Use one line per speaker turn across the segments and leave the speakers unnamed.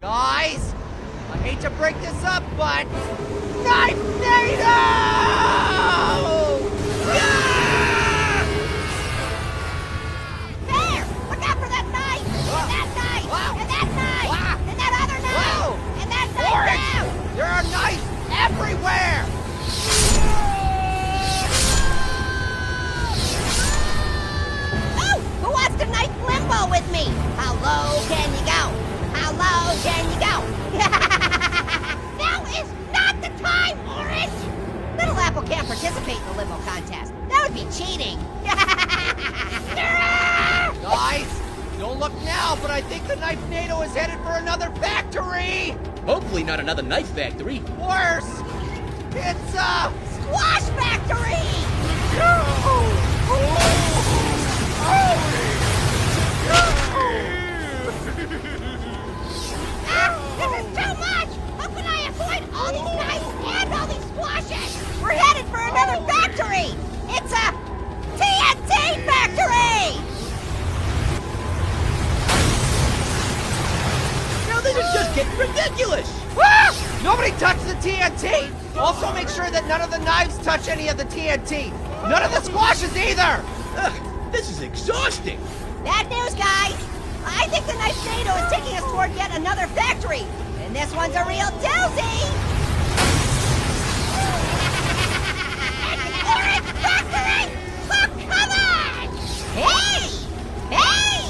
Guys, I hate to break this up, but Knife NATO! Yeah!
There! Look out for that knife! And that knife!
Wow.
And that knife!
Wow.
And that other knife!
Whoa.
And that knife
Orange!
down!
There are knives everywhere!
Oh! Who wants to knife limbo with me? How low can you go? How low can you go? Now is not the time, Orange! Little Apple can't participate in the limbo contest. That would be cheating.
Guys, don't look now, but I think the Knife NATO is headed for another factory!
Hopefully not another knife factory.
Worse! It's a...
Squash factory! Ah, this is too much! How can I avoid all these knives and all these squashes? We're headed for another factory! It's a TNT factory!
Now this is just getting ridiculous.
Ah! Nobody touch the TNT! Also make sure that none of the knives touch any of the TNT! None of the squashes either!
Ugh, this is exhausting.
Bad news, guys! I think the Knife NATO is taking us toward yet another factory! And this one's a real doozy! Orange factory! Oh, come on! Hey! Hey!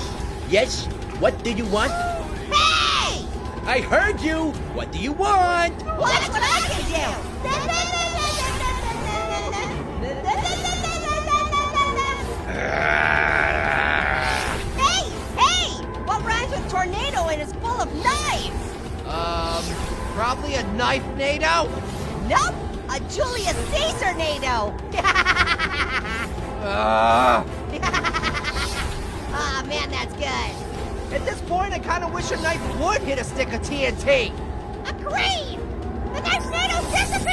Yes, what do you want?
Hey!
I heard you. What do you want?
Watch what I can do! Hey! Hey! What rhymes with tornado and is full of knives?
Probably a Knife NATO?
Nope! A Julius Caesar NATO!
Ah.
Aw, man, that's good.
At this point, I kind of wish a knife would hit a stick of TNT!
Agreed! The Knife NATO's disappearing!